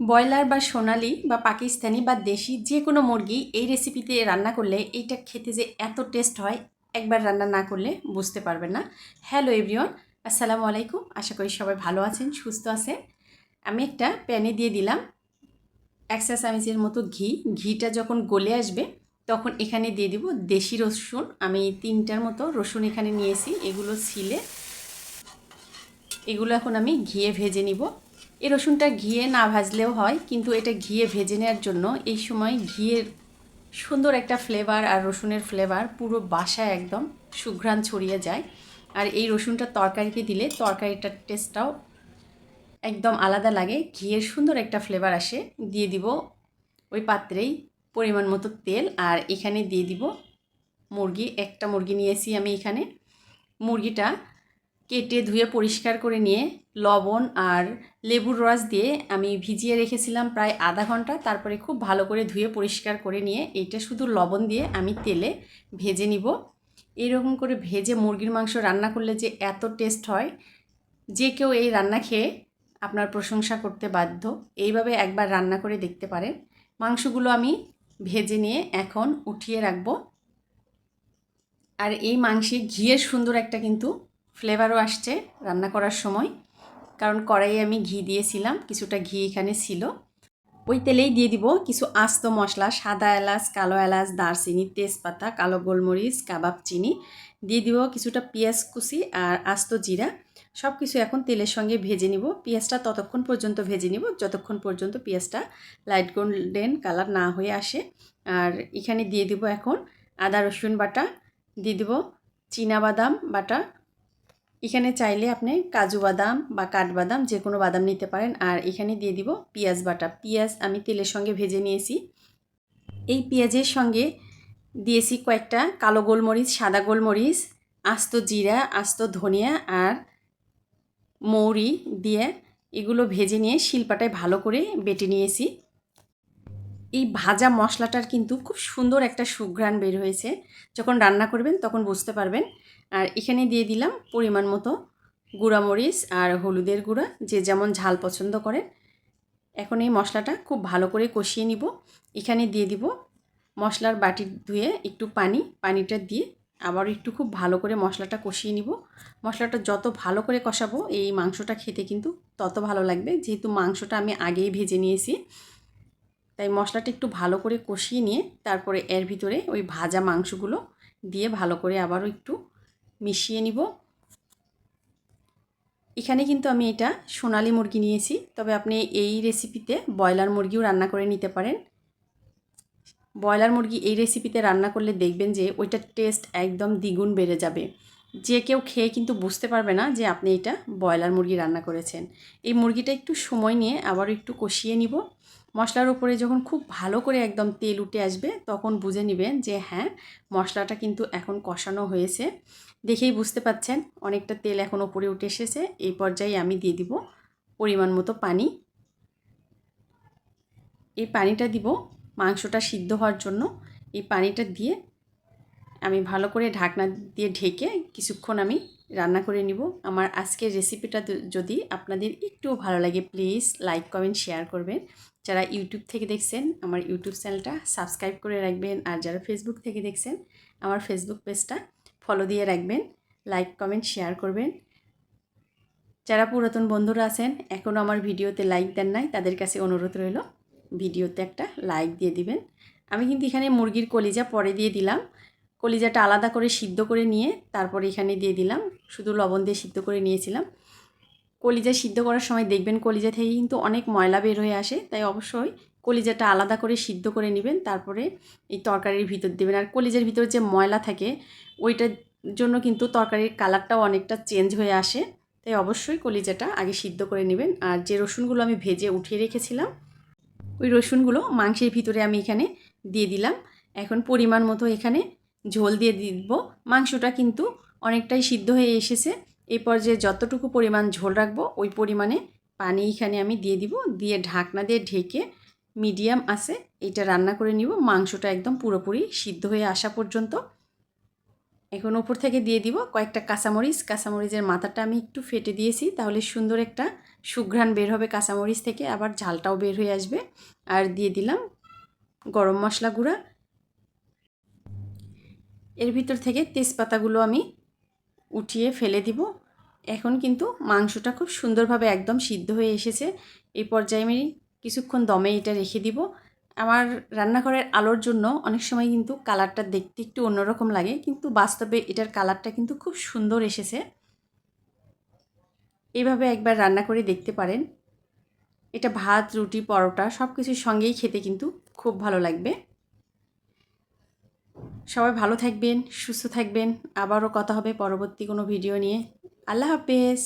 Broiler বা সোনালি বা পাকিস্তানি বা দেশি যে কোনো মুরগি এই রেসিপিতে রান্না করলে এইটা খেতে যে এত টেস্ট হয়, একবার রান্না না করলে বুঝতে পারবেন না। হ্যালো এভরিওয়ান, আসসালামু আলাইকুম। আশা করি সবাই ভালো আছেন, সুস্থ আছেন। আমি একটা প্যানে দিয়ে দিলাম 1 চা চামচের মতো ঘি। ঘিটা যখন গলে আসবে তখন এখানে দিয়ে দিব দেশি রসুন। আমি 3টার মতো রসুন এখানে নিয়েছি, এগুলো ছিলে এগুলো এখন আমি ঘিয়ে ভেজে নিব। এই রসুনটা ঘিয়ে না ভাজলেও হয়, কিন্তু এটা ঘিয়ে ভেজে নেওয়ার জন্য এই সময় ঘিয়ের সুন্দর একটা ফ্লেভার আর রসুনের ফ্লেভার পুরো বাসায় একদম সুঘ্রাণ ছড়িয়ে যায়। আর এই রসুনটা তরকারিতে দিলে তরকারিটার টেস্টটাও একদম আলাদা লাগে, ঘিয়ের সুন্দর একটা ফ্লেভার আসে। দিয়ে দিব ওই পাত্রেই পরিমাণ মতো তেল, আর এখানে দিয়ে দিব মুরগি। একটা মুরগি নিয়েছি আমি এখানে। মুরগিটা কেটে ধুয়ে পরিষ্কার করে নিয়ে লবণ আর লেবুর রস দিয়ে আমি ভিজিয়ে রেখেছিলাম প্রায় আধা ঘন্টা। তারপরে খুব ভালো করে ধুয়ে পরিষ্কার করে নিয়ে এইটা শুধু লবণ দিয়ে আমি তেলে ভেজে নিব। এরকম করে ভেজে মুরগির মাংস রান্না করলে যে এত টেস্ট হয়, যে কেউ এই রান্না খেয়ে আপনার প্রশংসা করতে বাধ্য। এইভাবে একবার রান্না করে দেখতে পারেন। মাংসগুলো আমি ভেজে নিয়ে এখন উঠিয়ে রাখবো। আর এই মাংসে ঘিয়ের সুন্দর একটা কিন্তু ফ্লেভারও আসছে রান্না করার সময়, কারণ কড়াইয়ে আমি ঘি দিয়েছিলাম, কিছুটা ঘি এখানে ছিল। ওই তেলেই দিয়ে দিব কিছু আস্ত মশলা, সাদা এলাচ, কালো এলাচ, দারচিনি, তেজপাতা, কালো গোলমরিচ, কাবাব চিনি। দিয়ে দিব কিছুটা পেঁয়াজ কুচি আর আস্ত জিরা। সব কিছু এখন তেলের সঙ্গে ভেজে নিব। পেঁয়াজটা ততক্ষণ পর্যন্ত ভেজে নিব যতক্ষণ পর্যন্ত পেঁয়াজটা লাইট গোল্ডেন কালার না হয়ে আসে। আর এখানে দিয়ে দিব এখন আদা রসুন বাটা, দিয়ে দিব চীনাবাদাম বাটা। এখানে চাইলে আপনি কাজু বাদাম বা কাঠবাদাম যে কোনো বাদাম নিতে পারেন। আর এখানে দিয়ে দিব পেঁয়াজ বাটা। পেঁয়াজ আমি তেলের সঙ্গে ভেজে নিয়েছি। এই পেঁয়াজের সঙ্গে দিয়েছি কয়েকটা কালো গোলমরিচ, সাদা গোলমরিচ, আস্ত জিরা, আস্ত ধনিয়া আর মৌরি দিয়ে এগুলো ভেজে নিয়ে শিলপাটায় ভালো করে বেটে নিয়েছি। এই ভাজা মশলাটার কিন্তু খুব সুন্দর একটা সুঘ্রাণ বের হয়েছে। যখন রান্না করবেন তখন বুঝতে পারবেন। আর এখানে দিয়ে দিলাম পরিমাণ মতো গুঁড়ামরিচ আর হলুদের গুঁড়া, যে যেমন ঝাল পছন্দ করেন। এখন এই মশলাটা খুব ভালো করে কষিয়ে নিব। এখানে দিয়ে দিব মশলার বাটি ধুয়ে একটু পানিটা দিয়ে আবার একটু খুব ভালো করে মশলাটা কষিয়ে নিব। মশলাটা যত ভালো করে কষাবো এই মাংসটা খেতে কিন্তু তত ভালো লাগবে, যেহেতু মাংসটা আমি আগেই ভেজে নিয়েছি। তাই মশলাটা একটু ভালো করে কষিয়ে নিয়ে তারপরে এর ভিতরে ওই ভাজা মাংসগুলো দিয়ে ভালো করে আবারও একটু মিশিয়ে নিব। এখানে কিন্তু আমি এটা সোনালি মুরগি নিয়েছি, তবে আপনি এই রেসিপিতে ব্রয়লার মুরগিও রান্না করে নিতে পারেন। ব্রয়লার মুরগি এই রেসিপিতে রান্না করলে দেখবেন যে ওইটার টেস্ট একদম দ্বিগুণ বেড়ে যাবে। যে কেউ খেয়ে কিন্তু বুঝতে পারবে না যে আপনি এটা ব্রয়লার মুরগি রান্না করেছেন। এই মুরগিটা একটু সময় নিয়ে আবারও একটু কষিয়ে নিব। মশলার উপরে যখন খুব ভালো করে একদম তেল উঠে আসবে তখন বুঝে নেবেন যে হ্যাঁ, মশলাটা কিন্তু এখন কষানো হয়েছে। দেখেই বুঝতে পাচ্ছেন অনেকটা তেল এখন উপরে উঠে এসেছে। এই পর্যায়ে আমি দিয়ে দিব পরিমাণ মতো পানি। এই পানিটা দিব মাংসটা সিদ্ধ হওয়ার জন্য। এই পানিটা দিয়ে আমি ভালো করে ঢাকনা দিয়ে ঢেকে কিছুক্ষণ আমি রান্না করে নিব। আমার আজকের রেসিপিটা যদি আপনাদের একটুও ভালো লাগে প্লিজ লাইক কমেন্ট শেয়ার করবেন। যারা ইউটিউব থেকে দেখছেন আমার ইউটিউব চ্যানেলটা সাবস্ক্রাইব করে রাখবেন, আর যারা ফেসবুক থেকে দেখছেন আমার ফেসবুক পেজটা ফলো দিয়ে রাখবেন, লাইক কমেন্ট শেয়ার করবেন। যারা পুরাতন বন্ধুরা আছেন এখনও আমার ভিডিওতে লাইক দেন নাই, তাদের কাছে অনুরোধ রইল ভিডিওতে একটা লাইক দিয়ে দিবেন। আমি কিন্তু এখানে মুরগির কলিজা পরে দিয়ে দিলাম। কলিজাটা আলাদা করে সিদ্ধ করে নিয়ে তারপরে এখানে দিয়ে দিলাম, শুধু লবণ দিয়ে সিদ্ধ করে নিয়েছিলাম। কলিজা সিদ্ধ করার সময় দেখবেন কলিজা থেকে কিন্তু অনেক ময়লা বের হয়ে আসে, তাই অবশ্যই কলিজাটা আলাদা করে সিদ্ধ করে নেবেন, তারপরে এই তরকারির ভিতর দেবেন। আর কলিজার ভিতর যে ময়লা থাকে ওইটার জন্য কিন্তু তরকারির কালারটাও অনেকটা চেঞ্জ হয়ে আসে, তাই অবশ্যই কলিজাটা আগে সিদ্ধ করে নেবেন। আর যে রসুনগুলো আমি ভেজে উঠিয়ে রেখেছিলাম ওই রসুনগুলো মাংসের ভিতরে আমি এখানে দিয়ে দিলাম। এখন পরিমাণ মতো এখানে ঝোল দিয়ে দিব। মাংসটা কিন্তু অনেকটাই সিদ্ধ হয়ে এসেছে। এই পর্যায়ে যতটুকু পরিমাণ ঝোল রাখবো ওই পরিমাণে পানি এখানে আমি দিয়ে দিব। দিয়ে ঢাকনা দিয়ে ঢেকে মিডিয়াম আছে এটা রান্না করে নিব, মাংসটা একদম পুরোপুরি সিদ্ধ হয়ে আসা পর্যন্ত। এখন উপর থেকে দিয়ে দিব কয়েকটা কাঁচামরিচ। কাঁচামরিচের মাথাটা আমি একটু ফেটে দিয়েছি, তাহলে সুন্দর একটা সুঘ্রাণ বের হবে কাঁচামরিচ থেকে, আবার ঝালটাও বের হয়ে আসবে। আর দিয়ে দিলাম গরম মশলা গুঁড়া। এর ভিতর থেকে তেজপাতাগুলো আমি উঠিয়ে ফেলে দিব। এখন কিন্তু মাংসটা খুব সুন্দরভাবে একদম সিদ্ধ হয়ে এসেছে। এই পর্যায়ে আমি কিছুক্ষণ দমে এটা রেখে দিব। আমার রান্নাঘরের আলোর জন্য অনেক সময় কিন্তু কালারটা দেখতে একটু অন্যরকম লাগে, কিন্তু বাস্তবে এটার কালারটা কিন্তু খুব সুন্দর এসেছে। এইভাবে একবার রান্না করে দেখতে পারেন। এটা ভাত, রুটি, পরোটা সব কিছুর সঙ্গেই খেতে কিন্তু খুব ভালো লাগবে। সবাই ভালো থাকবেন, সুস্থ থাকবেন। আবারও কথা হবে পরবর্তী কোনো ভিডিও নিয়ে। আল্লাহ হাফেজ।